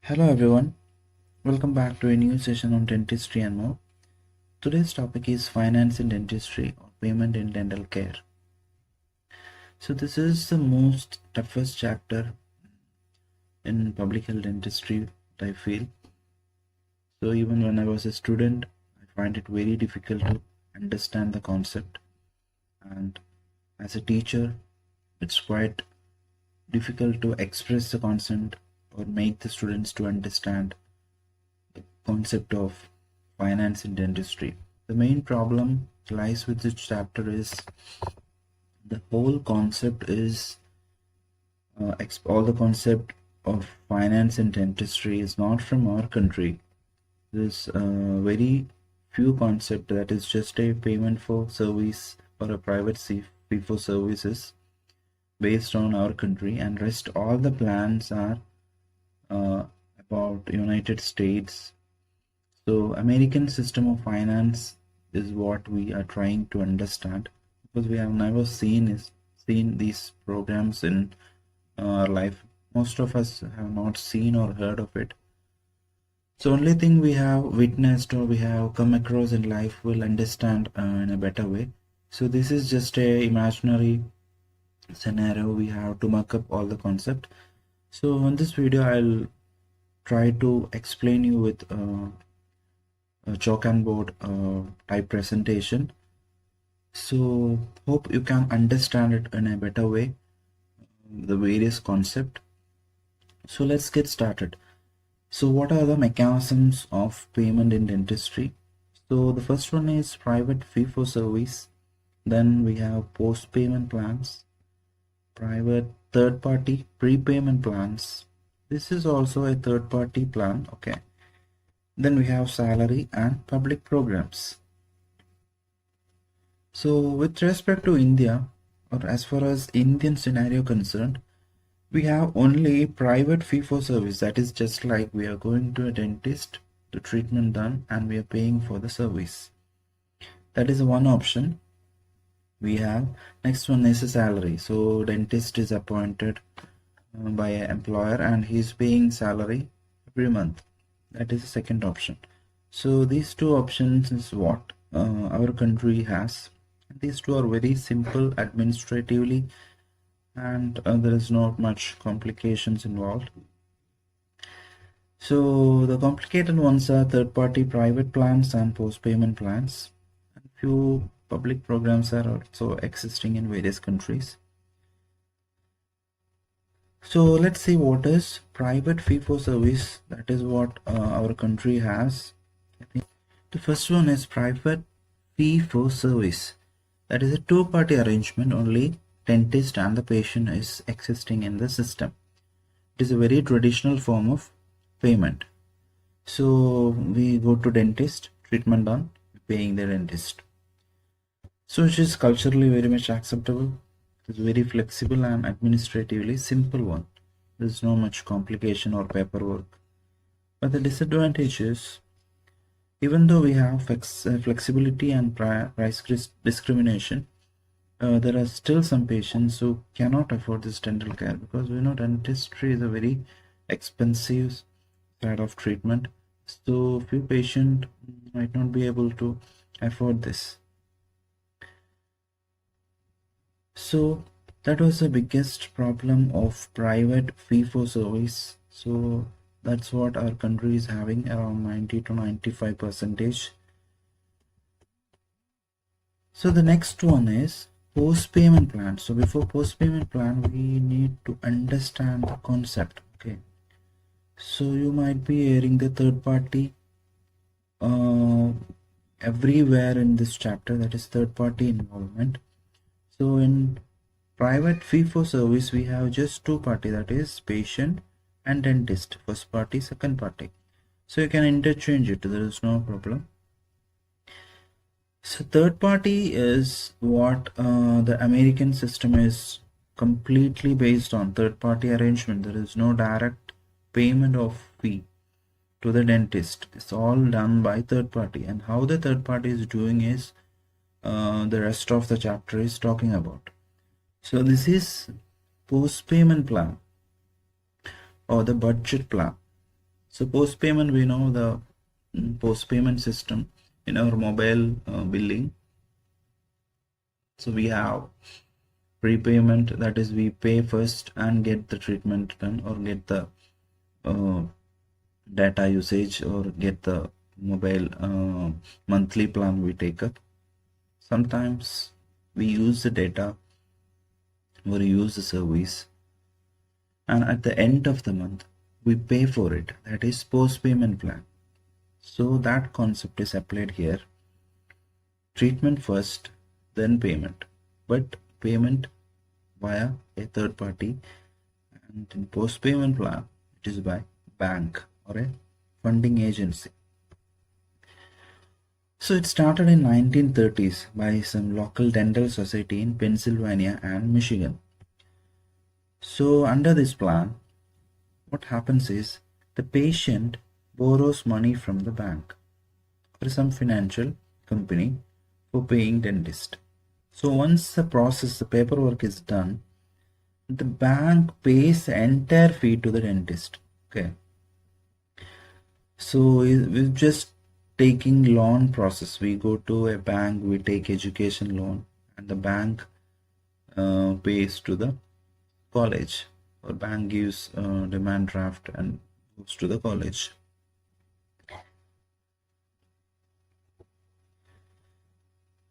Hello everyone, welcome back to a new session on dentistry and more. Today's topic is finance in dentistry or payment in dental care. So this is the most toughest chapter in public health dentistry, I feel. So even when I was a student, I find it very difficult to understand the concept, and as a teacher, it's quite difficult to express the concept or make the students to understand the concept of finance in dentistry. The main problem lies with this chapter is the whole concept is all the concept of finance in dentistry is not from our country. There's very few concept that is just a payment for service or a private fee for services based on our country, and rest all the plans are about United States. So American system of finance is what we are trying to understand, because we have never seen these programs in our life. Most of us have not seen or heard of it. So only thing we have witnessed or we have come across in life will understand in a better way. So this is just a imaginary scenario. We have to mark up all the concept. So in this video I'll try to explain you with a chalk and board type presentation. So hope you can understand it in a better way, the various concept. So let's get started. So what are the mechanisms of payment in dentistry? So the first one is private fee for service. Then we have post payment plans, private third party prepayment plans. This is also a third party plan. Okay. Then we have salary and public programs. So with respect to India, or as far as Indian scenario concerned, we have only private fee for service. That is just like we are going to a dentist, the treatment done, and we are paying for the service. That is one option we have. Next one is a salary. So dentist is appointed by an employer and he is paying salary every month. That is the second option. So these two options is what our country has. These two are very simple administratively, and there is not much complications involved. So the complicated ones are third party private plans and post payment plans. And few public programs are also existing in various countries. So let's see what is private fee for service. That is what our country has. The first one is private fee for service. That is a two-party arrangement. Only dentist and the patient is existing in the system. It is a very traditional form of payment. So we go to dentist, treatment done, paying the dentist. So it is culturally very much acceptable. It's very flexible and administratively simple one. There's no much complication or paperwork. But the disadvantage is, even though we have flexibility and price discrimination, there are still some patients who cannot afford this dental care, because we know dentistry is a very expensive side of treatment. So few patients might not be able to afford this. So that was the biggest problem of private fee for service. So that's what our country is having, around 90 to 95%. So the next one is post payment plan. So before post payment plan, we need to understand the concept. Okay, so you might be hearing the third party everywhere in this chapter, that is third party involvement. So in private fee for service, we have just two party, that is patient and dentist, first party, second party. So you can interchange it, there is no problem. So third party is what the American system is completely based on, third party arrangement. There is no direct payment of fee to the dentist. It's all done by third party, and how the third party is doing is the rest of the chapter is talking about. So this is post payment plan or the budget plan. So post payment, we know the post payment system in our mobile billing. So we have prepayment, that is we pay first and get the treatment done, or get the data usage, or get the mobile monthly plan we take up. Sometimes we use the data or use the service, and at the end of the month we pay for it. That is post payment plan. So that concept is applied here. Treatment first, then payment, but payment via a third party, and in post payment plan it is by bank or a funding agency. So it started in 1930s by some local dental society in Pennsylvania and Michigan. So under this plan, what happens is the patient borrows money from the bank or some financial company for paying dentist. So once the process, the paperwork is done, the bank pays the entire fee to the dentist. Okay. So we're just taking loan process. We go to a bank, we take education loan, and the bank pays to the college, or bank gives demand draft and goes to the college.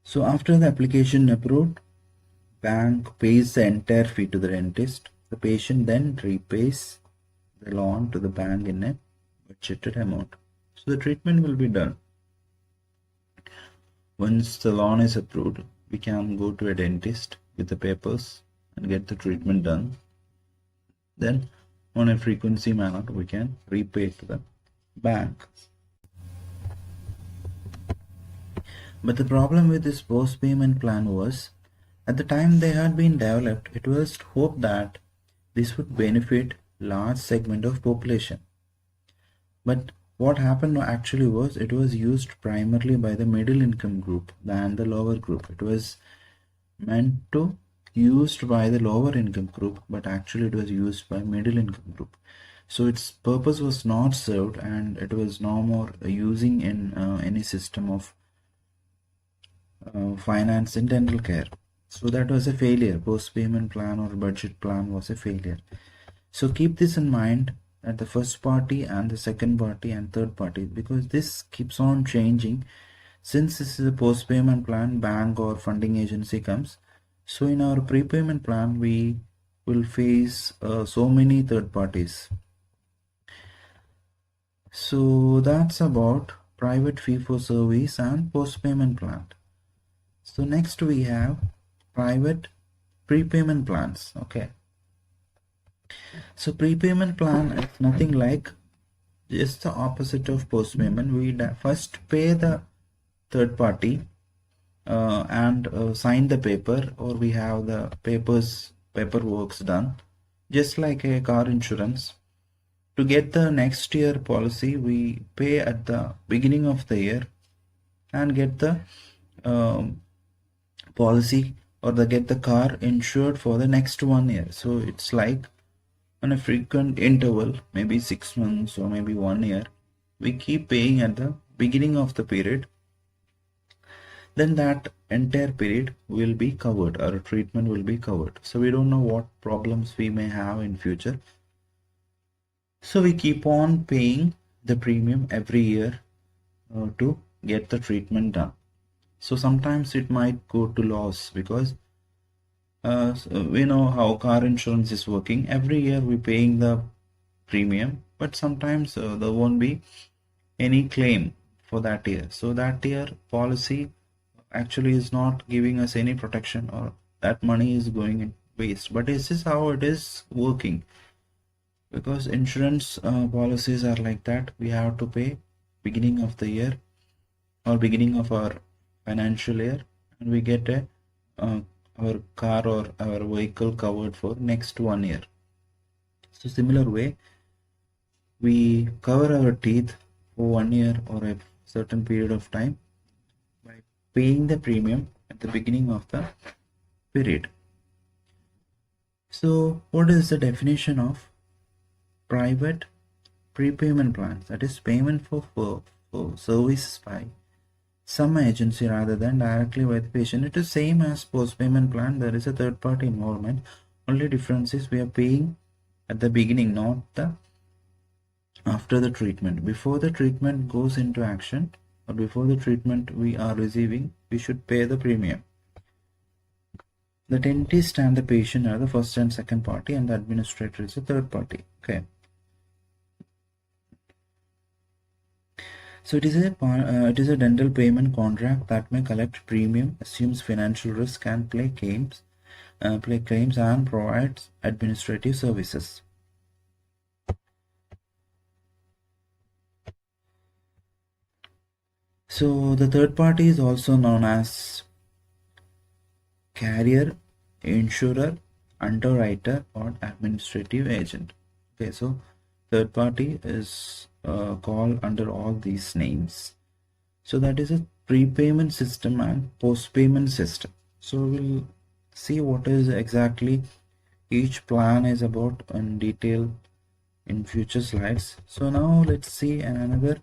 So after the application approved, bank pays the entire fee to the dentist. The patient then repays the loan to the bank in a budgeted amount. So the treatment will be done. Once the loan is approved, we can go to a dentist with the papers and get the treatment done. Then on a frequency manner we can repay to the bank. But the problem with this post payment plan was, at the time they had been developed, it was hoped that this would benefit large segment of population. But what happened actually was, it was used primarily by the middle income group than the lower group. It was meant to used by the lower income group, but actually it was used by middle income group. So its purpose was not served, and it was no more using in any system of finance in dental care. So that was a failure. Post payment plan or budget plan was a failure. So keep this in mind at the first party and the second party and third party, because this keeps on changing. Since this is a post payment plan, bank or funding agency comes. So in our prepayment plan, we will face so many third parties. So that's about private fee for service and post payment plan. So next we have private prepayment plans. Okay. So prepayment plan is nothing like, just the opposite of post payment. We first pay the third party and sign the paper, or we have the paperwork done, just like a car insurance. To get the next year policy, we pay at the beginning of the year and get the policy, or get the car insured for the next 1 year. So it's like on a frequent interval, maybe 6 months or maybe 1 year, we keep paying at the beginning of the period. Then that entire period will be covered, our treatment will be covered. So we don't know what problems we may have in future. So we keep on paying the premium every year to get the treatment done. So sometimes it might go to loss, because we know how car insurance is working. Every year we're paying the premium, but sometimes there won't be any claim for that year. So that year policy actually is not giving us any protection, or that money is going in waste. But this is how it is working, because insurance policies are like that. We have to pay beginning of the year or beginning of our financial year, and we get a our car or our vehicle covered for next 1 year. So similar way, we cover our teeth for 1 year or a certain period of time by paying the premium at the beginning of the period. So what is the definition of private prepayment plans, that is payment for services by some agency rather than directly by the patient. It is same as post-payment plan. There is a third party involvement. Only difference is we are paying at the beginning, not the after the treatment. Before the treatment goes into action, or before the treatment we are receiving, we should pay the premium. The dentist and the patient are the first and second party, and the administrator is the third party. Okay. So it is a dental payment contract that may collect premium, assumes financial risk, and play claims and provides administrative services. So the third party is also known as carrier, insurer, underwriter, or administrative agent. Okay, so third party is called under all these names. So that is a prepayment system and post-payment system. So we'll see what is exactly each plan is about in detail in future slides. So now let's see another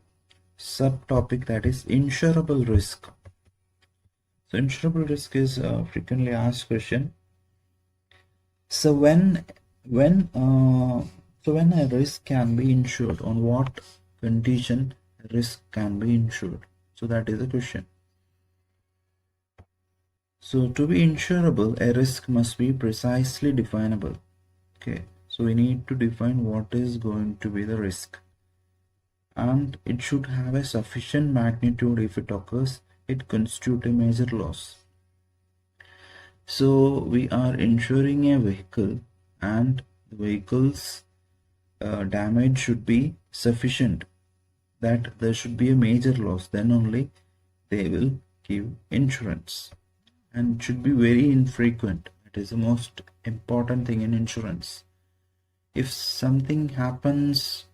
subtopic, that is insurable risk. So insurable risk is a frequently asked question. So when a risk can be insured, on what condition risk can be insured? So that is the question. So to be insurable, a risk must be precisely definable. Okay, so we need to define what is going to be the risk, and it should have a sufficient magnitude. If it occurs, it constitutes a major loss. So we are insuring a vehicle, and the vehicle's damage should be sufficient that there should be a major loss, then only they will give insurance, and it should be very infrequent. It is the most important thing in insurance. If something happens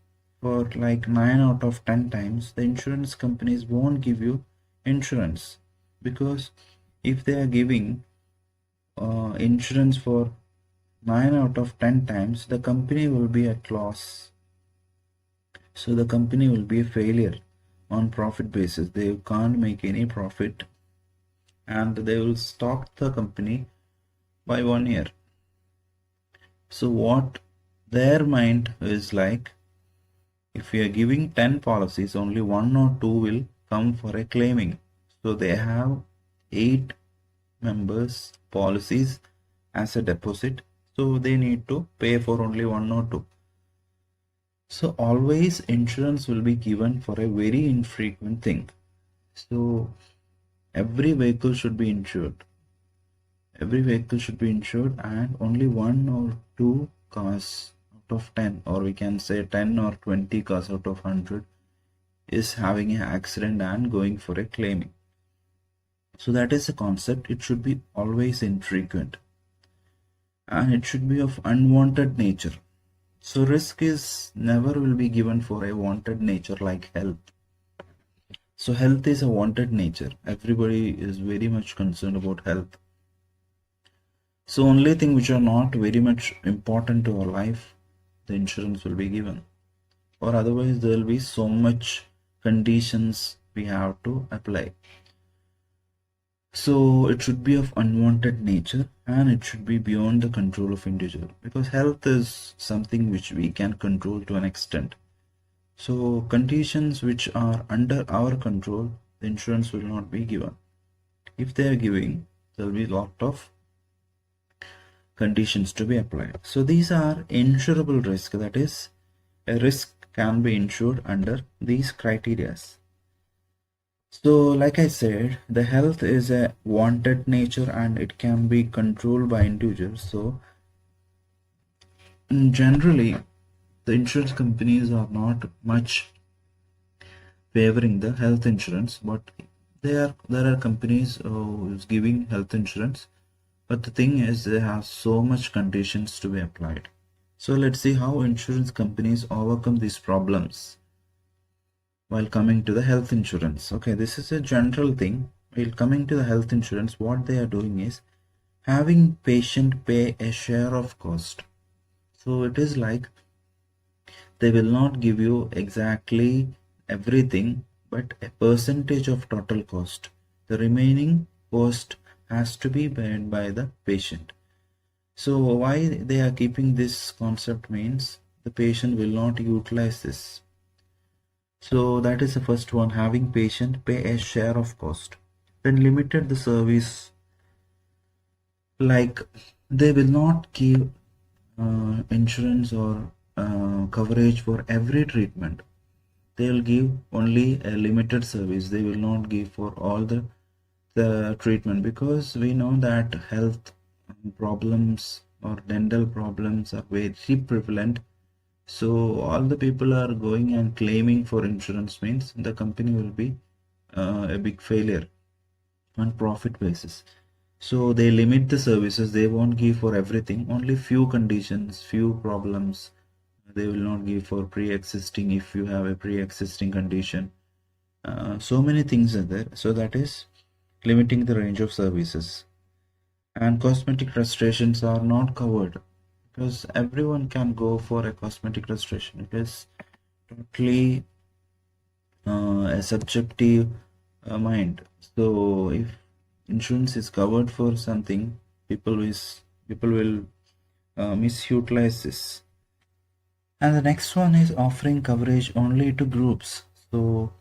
for like 9 out of 10 times, the insurance companies won't give you insurance, because if they are giving insurance for 9 out of 10 times, the company will be at loss. So the company will be a failure on profit basis. They can't make any profit, and they will stop the company by 1 year. So what their mind is like, if we are giving 10 policies, only 1 or 2 will come for a claiming. So they have 8 members policies as a deposit, so they need to pay for only 1 or 2. So always insurance will be given for a very infrequent thing. So every vehicle should be insured. Every vehicle should be insured, and only 1 or 2 cars out of 10, or we can say 10 or 20 cars out of 100 is having an accident and going for a claiming. So that is the concept. It should be always infrequent, and it should be of unwanted nature. So risk is never will be given for a wanted nature like health. So health is a wanted nature. Everybody is very much concerned about health. So only thing which are not very much important to our life, the insurance will be given, or otherwise there will be so much conditions we have to apply. So it should be of unwanted nature, and it should be beyond the control of individual, because health is something which we can control to an extent. So conditions which are under our control, the insurance will not be given. If they are giving, there will be a lot of conditions to be applied. So these are insurable risk, that is a risk can be insured under these criteria. So like I said, the health is a wanted nature and it can be controlled by individuals. So generally the insurance companies are not much favoring the health insurance, but there are companies who is giving health insurance, but the thing is they have so much conditions to be applied. So let's see how insurance companies overcome these problems while coming to the health insurance. Okay, this is a general thing. While coming to the health insurance, what they are doing is having patient pay a share of cost. So it is like They will not give you exactly everything, but a percentage of total cost. The remaining cost has to be borne by the patient. So why they are keeping this concept means the patient will not utilize this. So that is the first one, having patient pay a share of cost. Then limited the service, like they will not give insurance or coverage for every treatment. They will give only a limited service. They will not give for all the treatment, because we know that health problems or dental problems are very prevalent. So all the people are going and claiming for insurance, means the company will be a big failure on profit basis. So they limit the services. They won't give for everything, only few conditions, few problems. They will not give for pre-existing, if you have a pre-existing condition. So many things are there. So that is limiting the range of services. And cosmetic restorations are not covered, because everyone can go for a cosmetic restoration. It is totally a subjective mind. So if insurance is covered for something, people will misutilize this. And the next one is offering coverage only to groups. So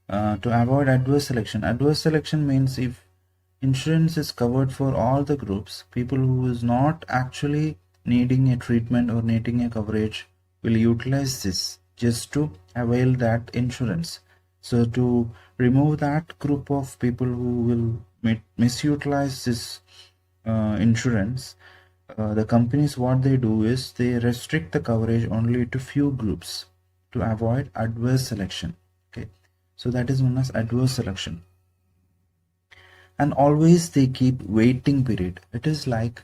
to avoid adverse selection. Adverse selection means if insurance is covered for all the groups, people who is not actually needing a treatment or needing a coverage will utilize this just to avail that insurance. So to remove that group of people who will misutilize this insurance, the companies, what they do is they restrict the coverage only to few groups to avoid adverse selection. Okay, so that is known as adverse selection. And always they keep waiting period. It is like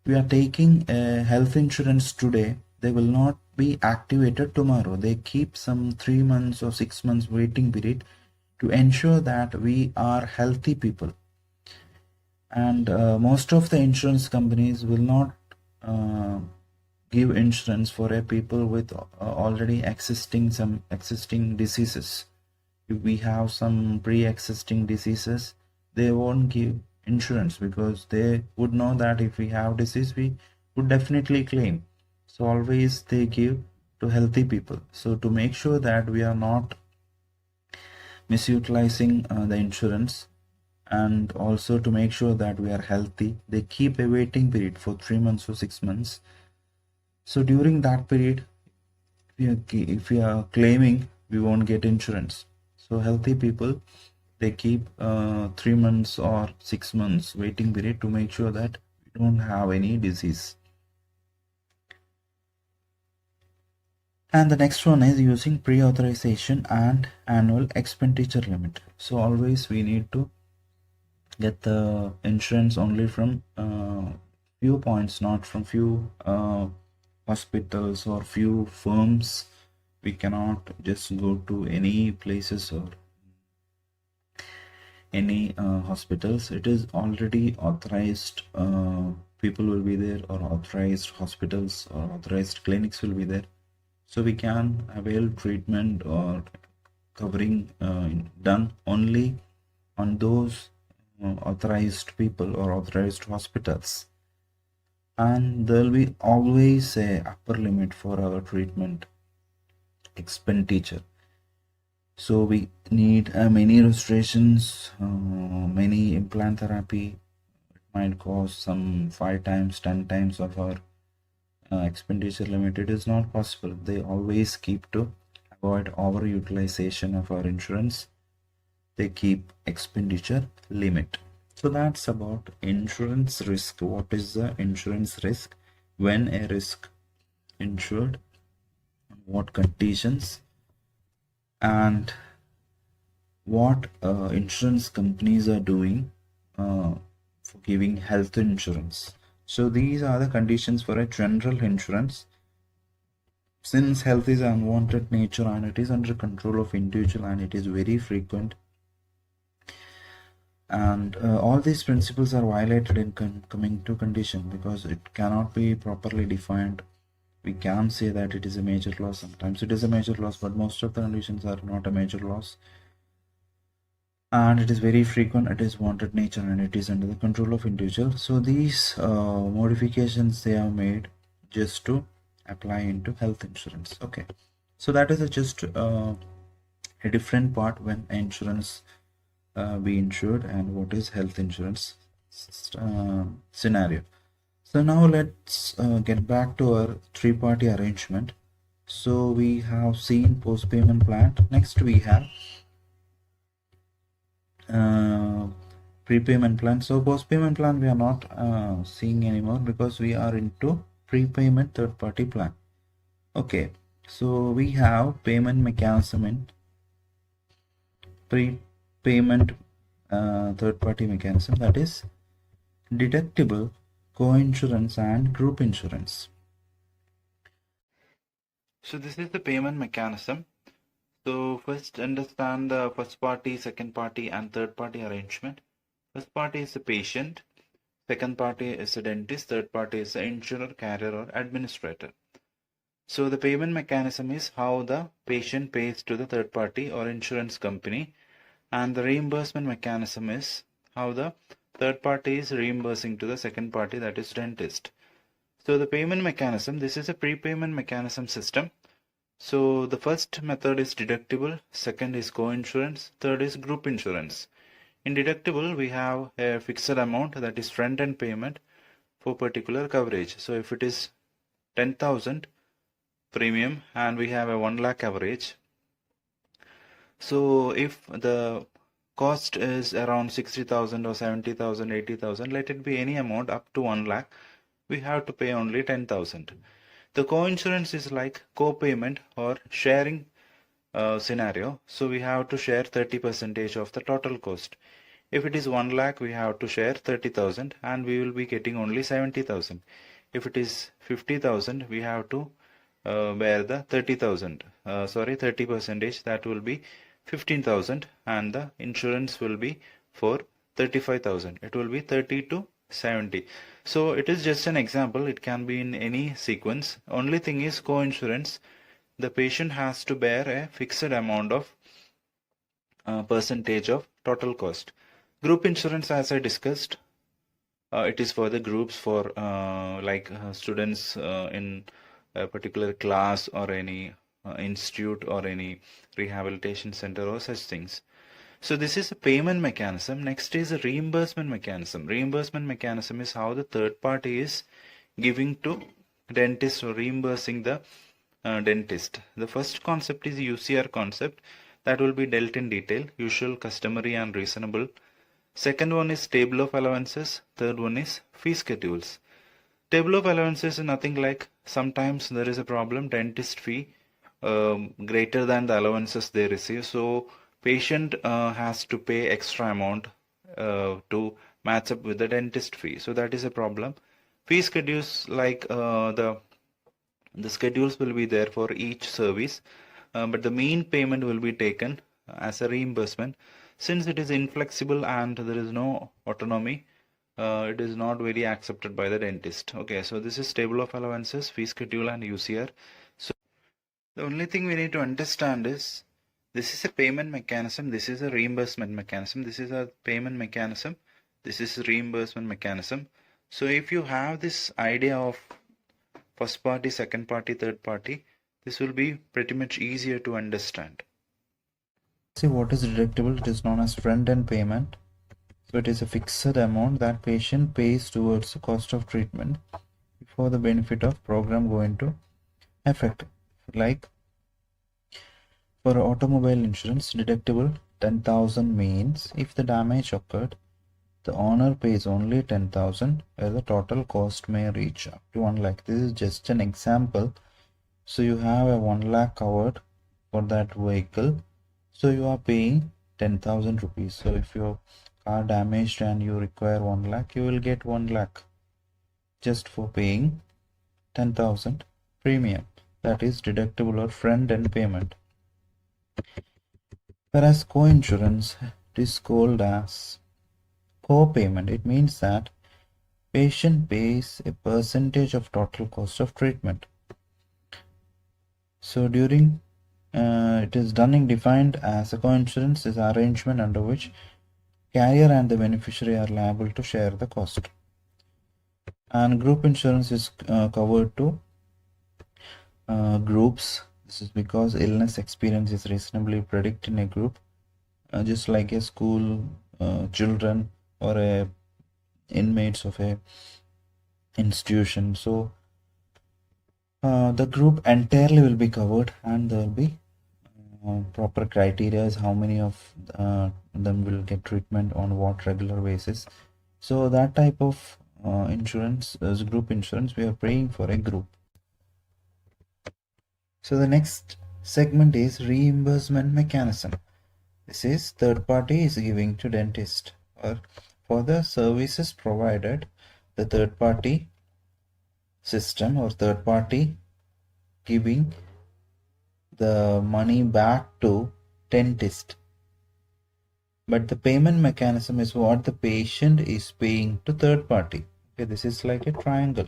we are taking a health insurance today, they will not be activated tomorrow. They keep some 3 months or 6 months waiting period to ensure that we are healthy people. And most of the insurance companies will not give insurance for a people with already some existing diseases. If we have some pre-existing diseases, they won't give insurance, because they would know that if we have disease, we would definitely claim. So always they give to healthy people. So to make sure that we are not misutilizing the insurance, and also to make sure that we are healthy, they keep a waiting period for 3 months or 6 months. So during that period, if we are claiming, we won't get insurance. So healthy people, they keep 3 months or 6 months waiting period to make sure that we don't have any disease. And the next one is using pre-authorization and annual expenditure limit. So always we need to get the insurance only from few points, not from few hospitals or few firms. We cannot just go to any places or any hospitals. It is already authorized people will be there, or authorized hospitals or authorized clinics will be there, so we can avail treatment or covering done only on those authorized people or authorized hospitals. And there will be always a upper limit for our treatment expenditure. So we need many restorations, many implant therapy. It might cost some 5 times, 10 times of our expenditure limit. It is not possible. They always keep to avoid overutilization of our insurance. They keep expenditure limit. So that's about insurance risk. What is the insurance risk? When a risk insured, what conditions, and what insurance companies are doing for giving health insurance. So these are the conditions for a general insurance. Since health is unwanted nature and it is under control of individual and it is very frequent, and all these principles are violated in coming to condition, because it cannot be properly defined we can say that it is a major loss. Sometimes it is a major loss, but most of the conditions are not a major loss, and it is very frequent, it is wanted nature, and it is under the control of individual. So these modifications they are made just to apply into health insurance. Okay, so that is just a different part when insurance be insured and what is health insurance scenario. So now let's get back to our three-party arrangement. So we have seen post-payment plan. Next we have prepayment plan. So post-payment plan we are not seeing anymore because we are into prepayment third-party plan. Okay, so we have payment mechanism in prepayment third-party mechanism, that is deductible, co-insurance and group insurance. So this is the payment mechanism. So first understand the first party, second party and third party arrangement. First party is the patient, second party is a dentist, third party is the insurer, carrier or administrator. So the payment mechanism is how the patient pays to the third party or insurance company, and the reimbursement mechanism is how the third party is reimbursing to the second party, that is dentist. So the payment mechanism, this is a prepayment mechanism system. So the first method is deductible, second is co-insurance, third is group insurance. In deductible, we have a fixed amount, that is front-end payment for particular coverage. So if it is 10,000 premium and we have a 1 lakh coverage, so if the cost is around 60,000 or 70,000, 80,000, let it be any amount up to 1 lakh, we have to pay only 10,000. The co-insurance is like co-payment or sharing scenario. So we have to share 30% of the total cost. If it is 1 lakh, we have to share 30,000 and we will be getting only 70,000. If it is 50,000, we have to bear the 30%, 30%, that will be 15,000, and the insurance will be for 35,000. It will be 30 to 70. So it is just an example, it can be in any sequence. Only thing is co-insurance, the patient has to bear a fixed amount of percentage of total cost. Group insurance, as I discussed, it is for the groups, for students in a particular class or any institute or any rehabilitation center or such things. So this is a payment mechanism. Next is a reimbursement mechanism. Reimbursement mechanism is how the third party is giving to dentist or reimbursing the dentist. The first concept is UCR concept, that will be dealt in detail: usual, customary and reasonable. Second one is table of allowances. Third one is fee schedules. Table of allowances is nothing like, sometimes there is a problem, dentist fee greater than the allowances they receive, so patient has to pay extra amount to match up with the dentist fee, so that is a problem. Fee schedules, like the schedules will be there for each service, but the mean payment will be taken as a reimbursement. Since it is inflexible and there is no autonomy, it is not very accepted by the dentist. Okay, so this is table of allowances, fee schedule and UCR. So the only thing we need to understand is, this is a payment mechanism, this is a reimbursement mechanism, this is a payment mechanism, this is a reimbursement mechanism. So if you have this idea of first party, second party, third party, this will be pretty much easier to understand. See, what is deductible? It is known as front-end payment. So it is a fixed amount that patient pays towards the cost of treatment before the benefit of program go into effect. Like for automobile insurance, deductible 10,000 means if the damage occurred, the owner pays only 10,000, where the total cost may reach up to 1 lakh. This is just an example. So you have a 1 lakh covered for that vehicle, so you are paying 10,000 rupees. So if your car damaged and you require 1 lakh, you will get 1 lakh just for paying 10,000 premium. That is deductible or front-end payment. Whereas co-insurance is called as co-payment. It means that patient pays a percentage of total cost of treatment. So during it is defined as a coinsurance is an arrangement under which carrier and the beneficiary are liable to share the cost. And group insurance is covered to groups. This is because illness experience is reasonably predicted in a group, just like a school, children, or a inmates of a institution. So the group entirely will be covered, and there will be proper criteria is how many of them will get treatment on what regular basis. So that type of insurance is group insurance. We are praying for a group. So the next segment is reimbursement mechanism. This is third party is giving to dentist or for the services provided, the third party system or third party giving the money back to dentist. But the payment mechanism is what the patient is paying to third party. Okay, this is like a triangle.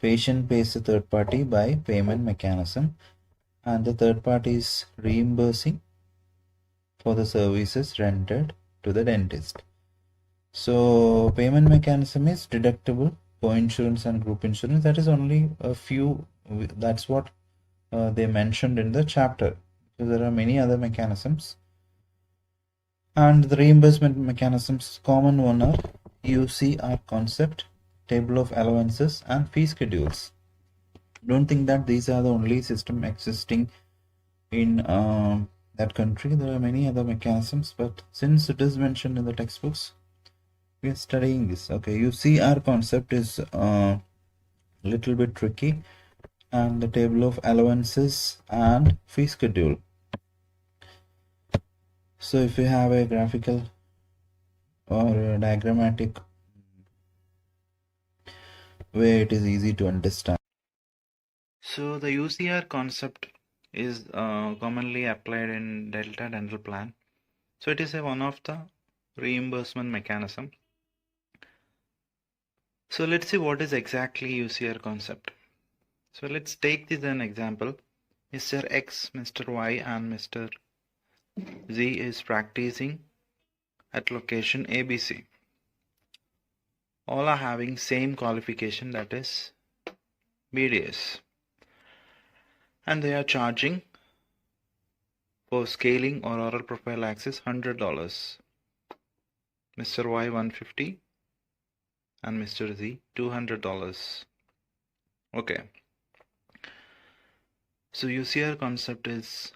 Patient pays the third party by payment mechanism, and the third party is reimbursing for the services rendered to the dentist. So payment mechanism is deductible, co-insurance and group insurance. That is only a few. That's what they mentioned in the chapter. So there are many other mechanisms. And the reimbursement mechanisms, common one are UCR concept, table of allowances, and fee schedules. Don't think that these are the only system existing in that country. There are many other mechanisms, but since it is mentioned in the textbooks, we are studying this. Okay, UCR concept is a little bit tricky, and the table of allowances and fee schedule. So if you have a graphical or a diagrammatic way, it is easy to understand. So the UCR concept is commonly applied in Delta Dental Plan. So it is one of the reimbursement mechanism. So let's see what is exactly UCR concept. So let's take this as an example. Mr. X, Mr. Y and Mr. Z is practicing at location ABC. All are having same qualification, that is BDS, and they are charging for scaling or oral prophylaxis $100. Mr. Y $150 and Mr. Z $200. Okay. So UCR concept is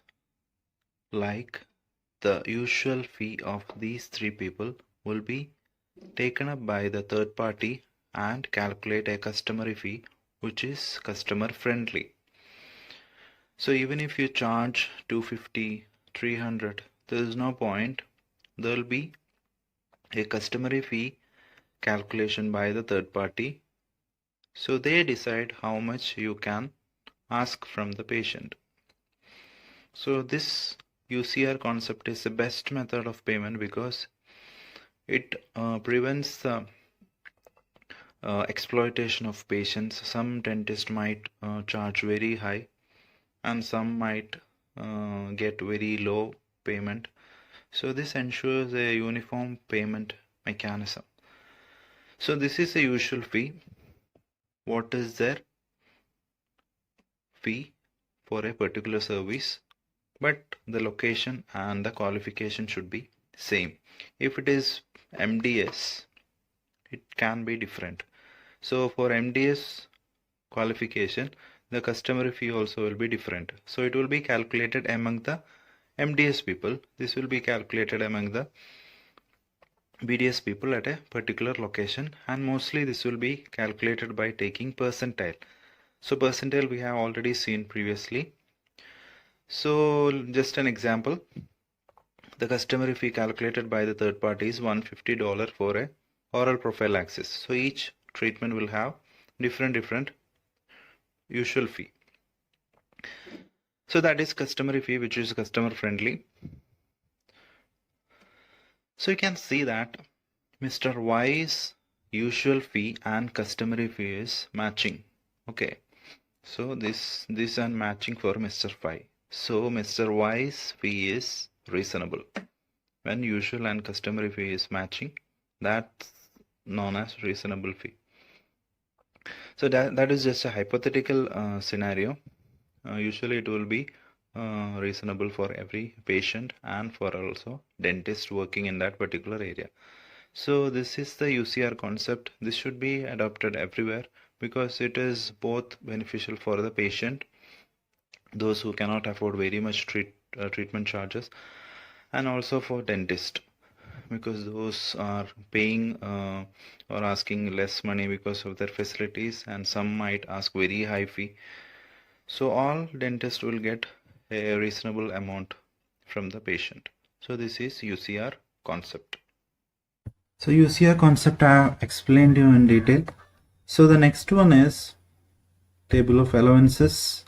like the usual fee of these three people will be taken up by the third party and calculate a customary fee which is customer friendly. So even if you charge 250, 300, there is no point. There will be a customary fee calculation by the third party. So they decide how much you can ask from the patient. So this UCR concept is the best method of payment because it prevents the exploitation of patients. Some dentists might charge very high and some might get very low payment. So this ensures a uniform payment mechanism. So this is the usual fee. What is their fee for a particular service? But the location and the qualification should be same. If it is MDS, it can be different. So for MDS qualification, the customary fee also will be different. So it will be calculated among the MDS people. This will be calculated among the BDS people at a particular location, and mostly this will be calculated by taking percentile. So percentile we have already seen previously. So just an example, the customary fee calculated by the third party is $150 for a oral prophylaxis. So each treatment will have different usual fee. So that is customary fee, which is customer friendly. So you can see that Mr. Y's usual fee and customary fee is matching. Okay. So this I'm matching for Mr. Phi. So Mr. Y's fee is reasonable. When usual and customary fee is matching, that's known as reasonable fee. So that is just a hypothetical scenario. Usually it will be reasonable for every patient and for also dentist working in that particular area. So this is the UCR concept. This should be adopted everywhere because it is both beneficial for the patient, those who cannot afford very much treatment charges, and also for dentist, because those are paying or asking less money because of their facilities, and some might ask very high fee. So all dentists will get a reasonable amount from the patient. So this is UCR concept. So UCR concept I have explained you in detail. So the next one is table of allowances.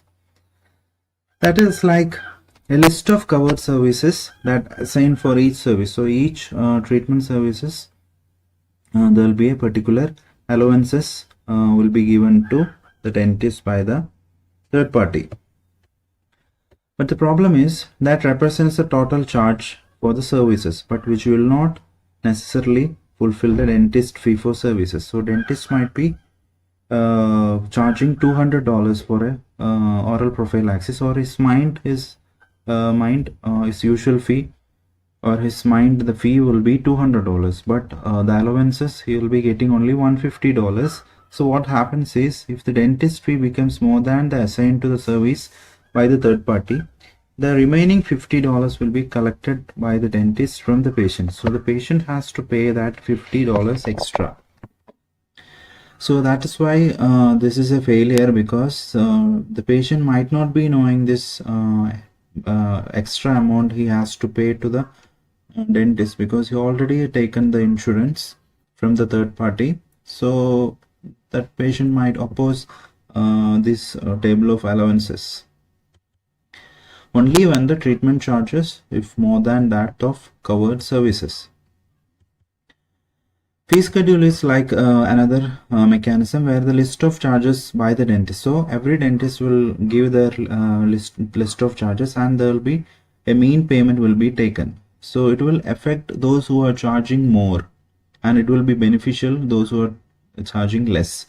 That is like a list of covered services that assigned for each service. So each treatment services, there will be a particular allowances will be given to the dentist by the third party. But the problem is that represents the total charge for the services, but which will not necessarily fulfill the dentist fee for services. So dentist might be charging $200 for a oral prophylaxis, or his usual fee, or his mind the fee will be $200, but the allowances he will be getting only $150. So what happens is, if the dentist fee becomes more than the assigned to the service by the third party, the remaining $50 will be collected by the dentist from the patient. So the patient has to pay that $50 extra. So that is why this is a failure, because the patient might not be knowing this extra amount he has to pay to the dentist, because he already taken the insurance from the third party. So that patient might oppose this table of allowances only when the treatment charges if more than that of covered services. Fee schedule is like another mechanism where the list of charges by the dentist. So every dentist will give their list of charges, and there will be a mean payment will be taken. So it will affect those who are charging more, and it will be beneficial those who are charging less.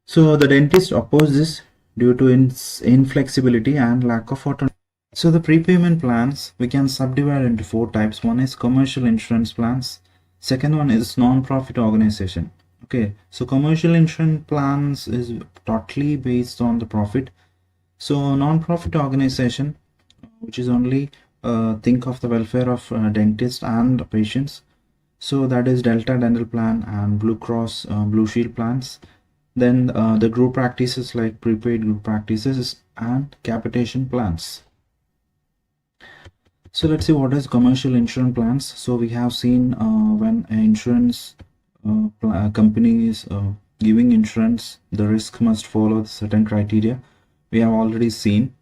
So the dentist opposes this due to inflexibility and lack of autonomy. So the prepayment plans we can subdivide into 4 types. One is commercial insurance plans. Second one is non-profit organization. Okay, so commercial insurance plans is totally based on the profit. So non-profit organization, which is only think of the welfare of dentists and patients. So that is Delta Dental Plan and Blue Cross Blue Shield plans. Then the group practices like prepaid group practices and capitation plans. So let's see what is commercial insurance plans. So we have seen when an insurance company is giving insurance, the risk must follow certain criteria. We have already seen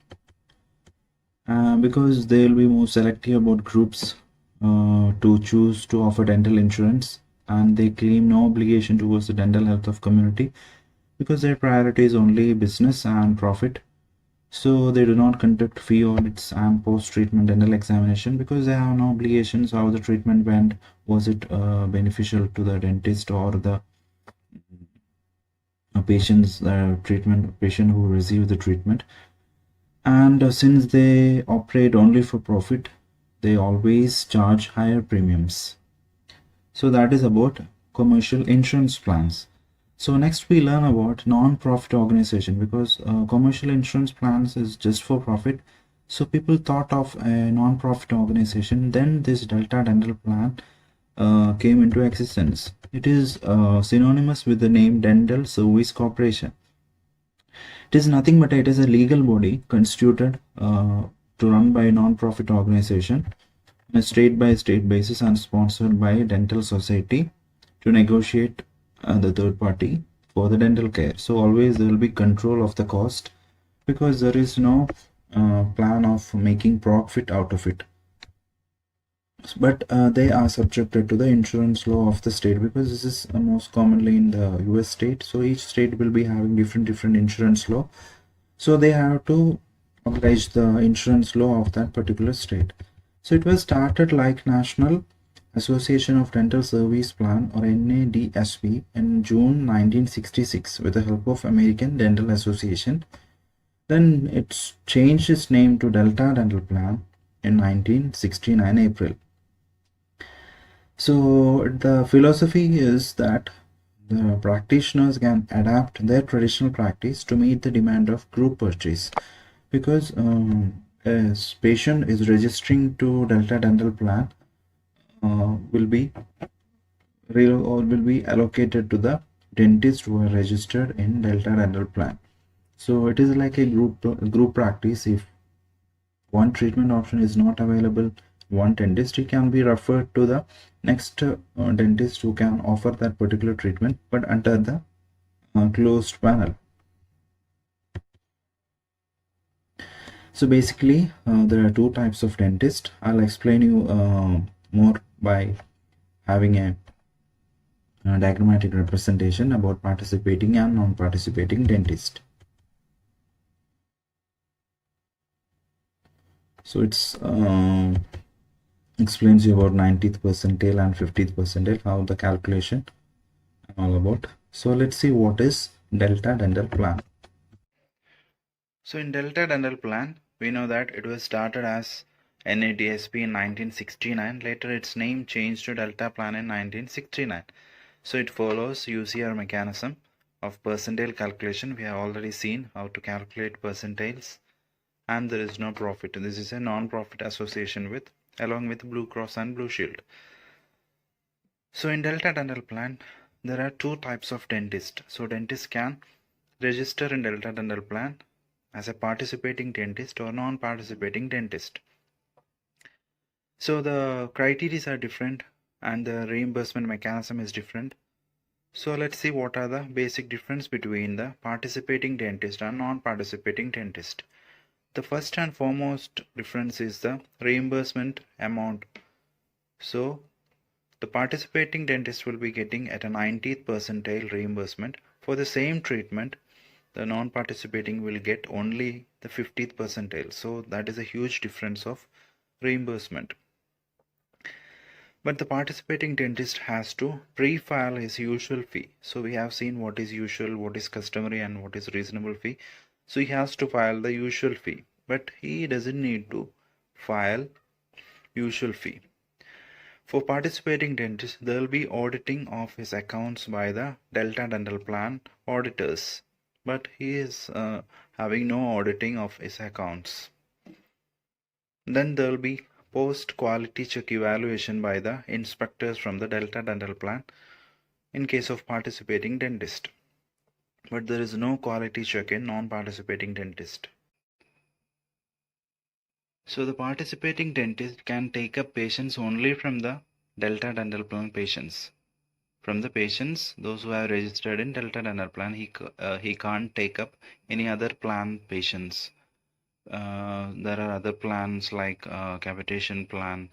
because they will be more selective about groups to choose to offer dental insurance, and they claim no obligation towards the dental health of community because their priority is only business and profit. So they do not conduct fee audits and post-treatment dental examination because they have no obligations how the treatment went. Was it beneficial to the dentist or the patient who received the treatment? And since they operate only for profit, they always charge higher premiums. So that is about commercial insurance plans. So next we learn about non-profit organization, because commercial insurance plans is just for profit. So people thought of a non-profit organization. Then this Delta Dental Plan came into existence. It is synonymous with the name Dental Service Corporation. It is nothing but it is a legal body constituted to run by a non-profit organization on a state-by-state basis and sponsored by a dental society to negotiate the third party for the dental care. So always there will be control of the cost, because there is no plan of making profit out of it. but they are subjected to the insurance law of the state, because this is most commonly in the US state. So each state will be having different insurance law, so they have to oblige the insurance law of that particular state. So it was started like National Association of Dental Service Plan, or NADSP, in June 1966 with the help of American Dental Association. Then it's changed its name to Delta Dental Plan in 1969 April. So the philosophy is that the practitioners can adapt their traditional practice to meet the demand of group purchase, because as patient is registering to Delta Dental Plan, will be allocated to the dentist who are registered in Delta Dental Plan. So it is like a group practice. If one treatment option is not available, one dentist can be referred to the next dentist who can offer that particular treatment, but under the closed panel. So basically there are two types of dentist. I'll explain you more by having a diagrammatic representation about participating and non-participating dentist. So it's explains you about 90th percentile and 50th percentile, how the calculation all about. So let's see what is Delta Dental Plan. So in Delta Dental Plan, we know that it was started as NADSP in 1969. Later its name changed to Delta Plan in 1969. So it follows UCR mechanism of percentile calculation. We have already seen how to calculate percentiles, and there is no profit. This is a non-profit association with, along with Blue Cross and Blue Shield. So in Delta Dental Plan, there are two types of dentist. So dentist can register in Delta Dental Plan as a participating dentist or non-participating dentist. So the criteria are different and the reimbursement mechanism is different. So let's see what are the basic difference between the participating dentist and non-participating dentist. The first and foremost difference is the reimbursement amount. So the participating dentist will be getting at a 90th percentile reimbursement for the same treatment. The non-participating will get only the 50th percentile. So that is a huge difference of reimbursement. But the participating dentist has to pre-file his usual fee. So we have seen what is usual, what is customary, and what is reasonable fee. So he has to file the usual fee, but he doesn't need to file usual fee. For participating dentist, there will be auditing of his accounts by the Delta Dental Plan auditors, but he is having no auditing of his accounts. Then there will be post quality check evaluation by the inspectors from the Delta Dental Plan in case of participating dentist, but there is no quality check in non-participating dentist. So the participating dentist can take up patients only from the Delta Dental Plan patients. From the patients, those who have registered in Delta Dental Plan, he can't take up any other plan patients. There are other plans like capitation plan,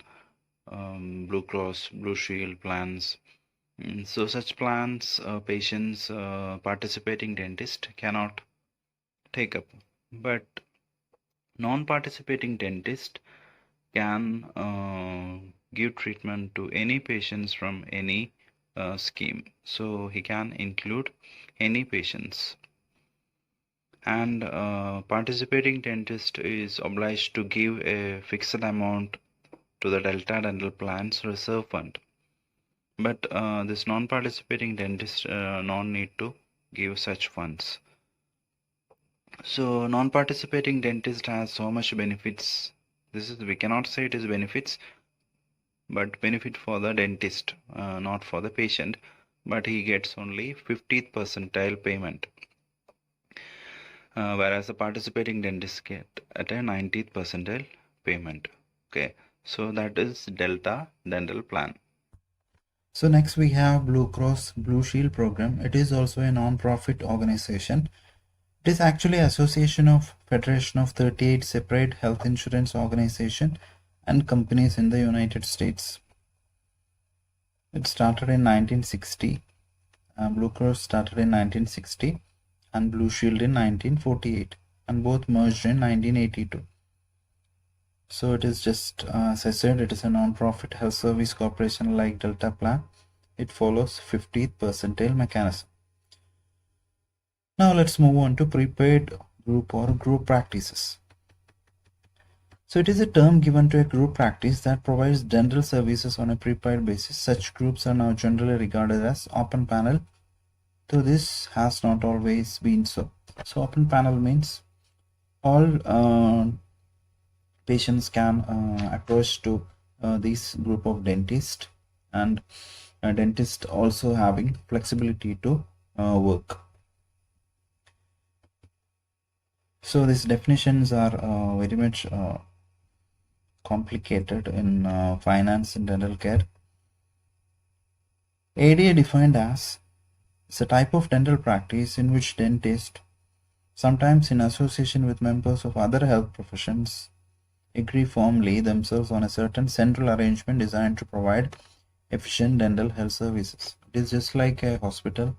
Blue Cross, Blue Shield plans. So such plans, patients, participating dentist cannot take up. But non-participating dentist can give treatment to any patients from any scheme. So he can include any patients. And participating dentist is obliged to give a fixed amount to the Delta Dental Plan's reserve fund. But this non-participating dentist no need to give such funds. So non-participating dentist has so much benefits. We cannot say it is benefits, but benefit for the dentist, not for the patient. But he gets only 50th percentile payment, whereas the participating dentist get at a 90th percentile payment. Okay, so that is Delta Dental Plan. So next we have Blue Cross Blue Shield program. It is also a non-profit organization. It is actually association of Federation of 38 separate health insurance organization, and companies in the United States. It started in 1960. Blue Cross started in 1960 and Blue Shield in 1948, and both merged in 1982. So it is just, as I said, it is a non-profit health service corporation like Delta Plan. It follows 50th percentile mechanism. Now let's move on to prepaid group or group practices. So it is a term given to a group practice that provides dental services on a prepaid basis. Such groups are now generally regarded as open panel, though this has not always been so. So open panel means all patients can approach to this group of dentists, and a dentist also having flexibility to work. So these definitions are very much complicated in finance and dental care. ADA defined as is a type of dental practice in which dentists, sometimes in association with members of other health professions, agree formally themselves on a certain central arrangement designed to provide efficient dental health services. It is just like a hospital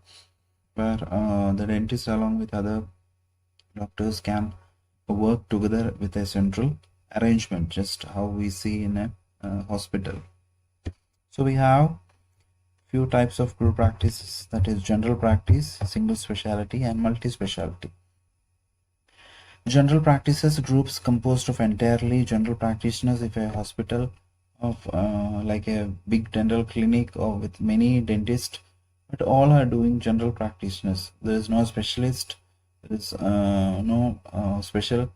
where the dentist along with other doctors can work together with a central arrangement, just how we see in a hospital. So we have few types of group practices, that is general practice, single specialty, and multi-specialty. General practices groups composed of entirely general practitioners. If a hospital of like a big dental clinic or with many dentists, but all are doing general practitioners. There is no specialist, there is no special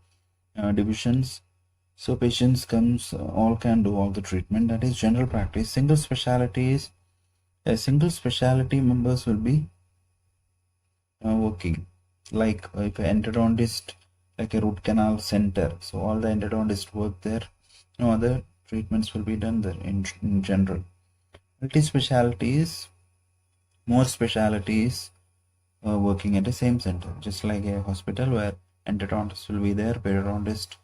divisions. So patients comes, all can do all the treatment. That is general practice. Single specialty is a single specialty members will be working, like if an endodontist, like a root canal center, so all the endodontists work there, no other treatments will be done there in general. Multi-specialty is more specialties working at the same center, just like a hospital where endodontist will be there, periodontist,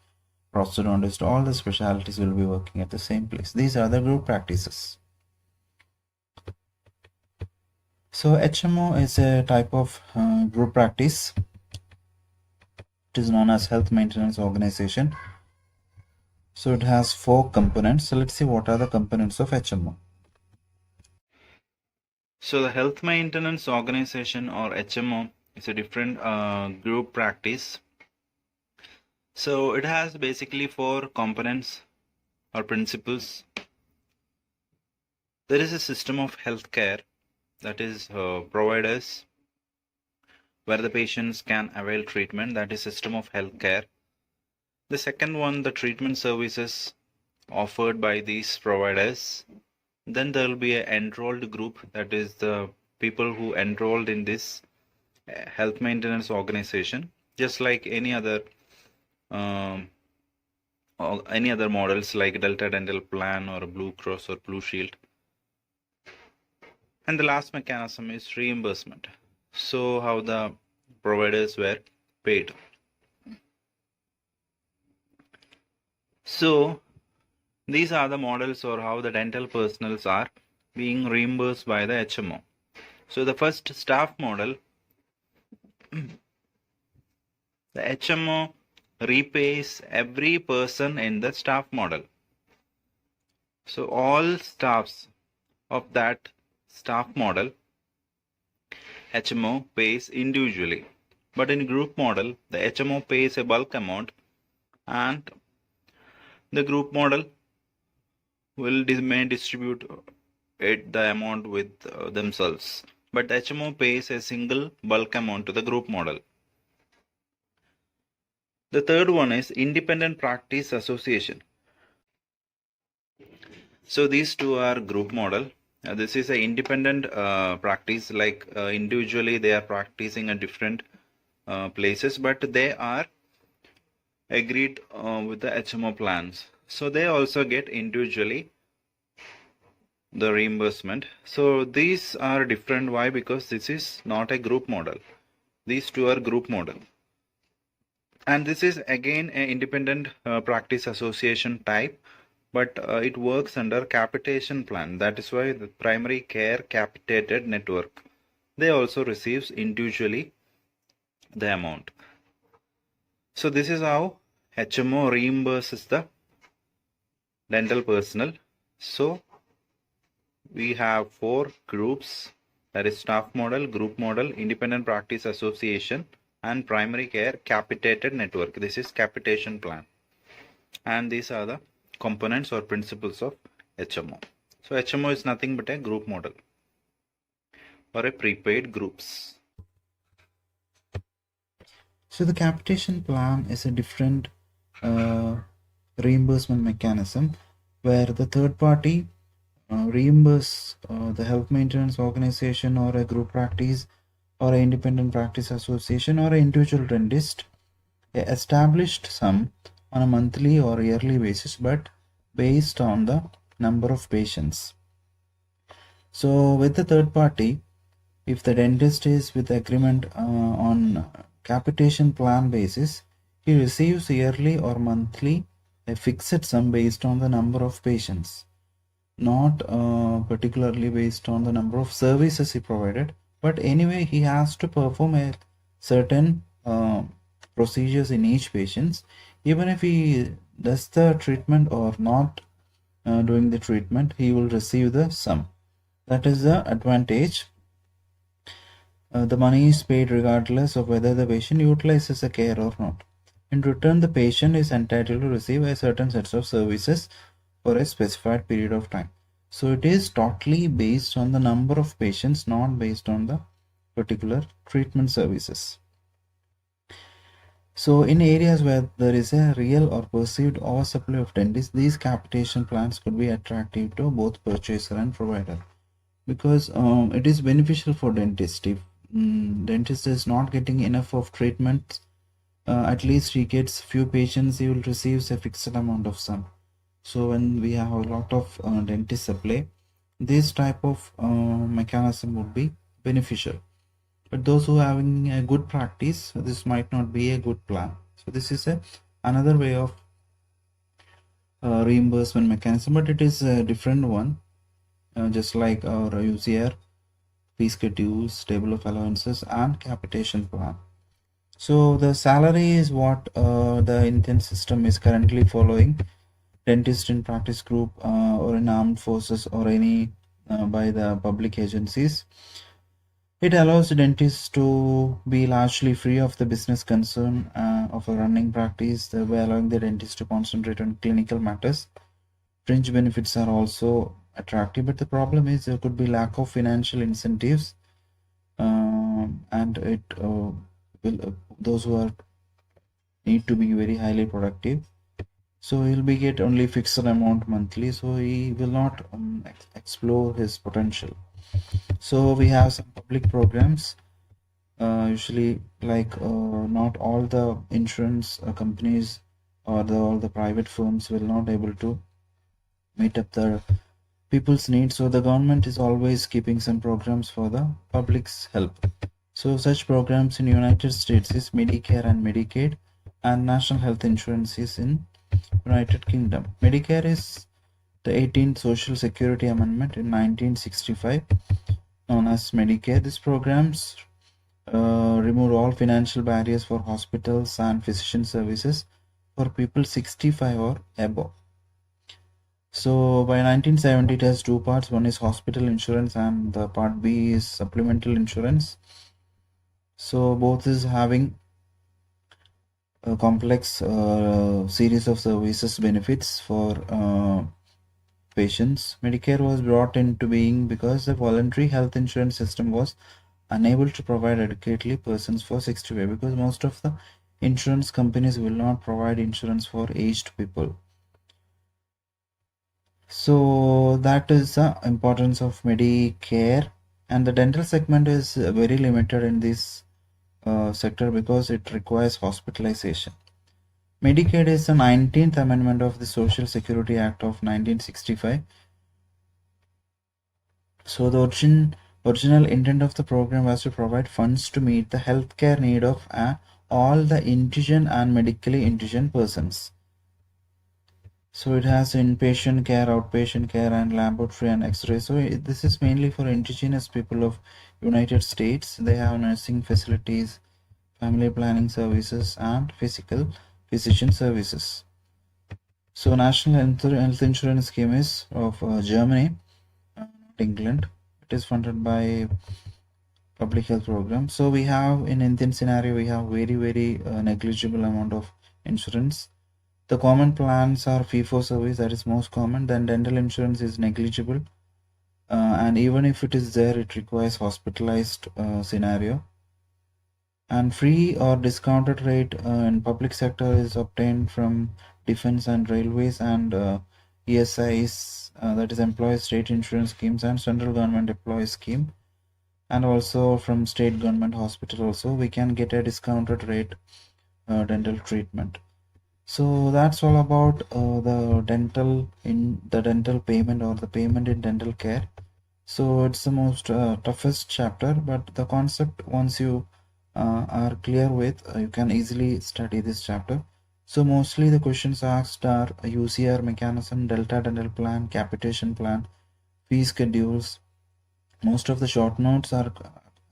prosthodontist, all the specialties will be working at the same place. These are the group practices. So HMO is a type of group practice. It is known as Health Maintenance Organization. So it has 4 components. So let's see what are the components of HMO. So the Health Maintenance Organization or HMO is a different group practice. So it has basically 4 components or principles. There is a system of healthcare, that is providers where the patients can avail treatment, that is system of healthcare. The second one, the treatment services offered by these providers. Then there will be an enrolled group, that is the people who enrolled in this health maintenance organization, just like any other models like Delta Dental Plan or Blue Cross or Blue Shield. And the last mechanism is reimbursement. So how the providers were paid. So these are the models or how the dental personnels are being reimbursed by the HMO. So the first staff model, the HMO repays every person in the staff model. So all staffs of that staff model, HMO pays individually. But in group model, the HMO pays a bulk amount and the group model may distribute the amount with themselves. But the HMO pays a single bulk amount to the group model. The third one is Independent Practice Association. So these two are group model. This is an independent practice, like individually they are practicing at different places, but they are agreed with the HMO plans. So they also get individually the reimbursement. So these are different. Why? Because this is not a group model. These two are group model. And this is again an independent practice association type, but it works under capitation plan. That is why the primary care capitated network, they also receives individually the amount. So this is how HMO reimburses the dental personnel. So we have 4 groups, that is staff model, group model, independent practice association, and primary care capitated network. This is capitation plan, and these are the components or principles of HMO. So HMO is nothing but a group model or a prepaid groups. So the capitation plan is a different reimbursement mechanism where the third party reimburse the health maintenance organization or a group practice or an independent practice association or an individual dentist a established sum on a monthly or yearly basis, but based on the number of patients. So with the third party, if the dentist is with agreement on capitation plan basis, he receives yearly or monthly a fixed sum based on the number of patients, not particularly based on the number of services he provided, but anyway he has to perform a certain procedures in each patient. Even if he does the treatment or not doing the treatment, he will receive the sum. That is the advantage. The money is paid regardless of whether the patient utilizes the care or not. In return, the patient is entitled to receive a certain set of services for a specified period of time. So it is totally based on the number of patients, not based on the particular treatment services. So in areas where there is a real or perceived oversupply of dentists, these capitation plans could be attractive to both purchaser and provider, because it is beneficial for dentist. If dentist is not getting enough of treatment, at least he gets few patients, he will receive a fixed amount of sum. So when we have a lot of dentist supply, this type of mechanism would be beneficial. But those who are having a good practice, this might not be a good plan. So this is another way of reimbursement mechanism, but it is a different one, just like our UCR, fee schedules, table of allowances, and capitation plan. So the salary is what the Indian system is currently following. Dentist in practice group or in armed forces or any by the public agencies. It allows dentists to be largely free of the business concern of a running practice, thereby allowing the dentist to concentrate on clinical matters. Fringe benefits are also attractive, but the problem is there could be lack of financial incentives, and it will those who are need to be very highly productive. So he'll be get only fixed amount monthly, so he will not explore his potential. So we have some public programs, usually like not all the insurance companies or all the private firms will not able to meet up the people's needs. So the government is always keeping some programs for the public's help. So such programs in United States is Medicare and Medicaid, and National Health Insurance is in United Kingdom. Medicare is the 18th Social Security Amendment in 1965, known as Medicare. These programs remove all financial barriers for hospitals and physician services for people 65 or above. So by 1970, it has two parts. One is hospital insurance and the part B is supplemental insurance. So both is having a complex series of services benefits for patients. Medicare was brought into being because the voluntary health insurance system was unable to provide adequately persons for 65, because most of the insurance companies will not provide insurance for aged people. So that is the importance of Medicare, and the dental segment is very limited in this sector because it requires hospitalization. Medicaid is the 19th Amendment of the Social Security Act of 1965. So the original intent of the program was to provide funds to meet the healthcare need of all the indigent and medically indigent persons. So it has inpatient care, outpatient care, and laboratory and X-ray. So this is mainly for indigenous people of United States. They have nursing facilities, family planning services, and physician services. So National Health Insurance Scheme is of Germany, not England. It is funded by public health program. So we have in Indian scenario, we have very negligible amount of insurance. The common plans are fee for service, that is most common. Then dental insurance is negligible, and even if it is there, it requires hospitalized scenario. And free or discounted rate in public sector is obtained from defense and railways and ESIs, that is employees state insurance schemes, and central government employee scheme, and also from state government hospital also we can get a discounted rate dental treatment. So that's all about the dental payment or the payment in dental care. So it's the most toughest chapter, but the concept, once you are clear with, you can easily study this chapter. So mostly the questions asked are UCR mechanism, delta dental plan, capitation plan, fee schedules. Most of the short notes are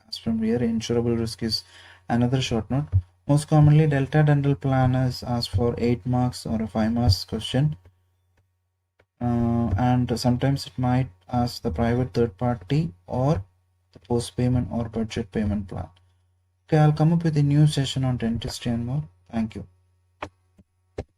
as from here. Insurable risk is another short note. Most commonly, delta dental plan is asked for 8 marks or a 5 marks question. And sometimes it might ask the private third party or the post payment or budget payment plan. Okay, I'll come up with a new session on dentistry and more. Thank you.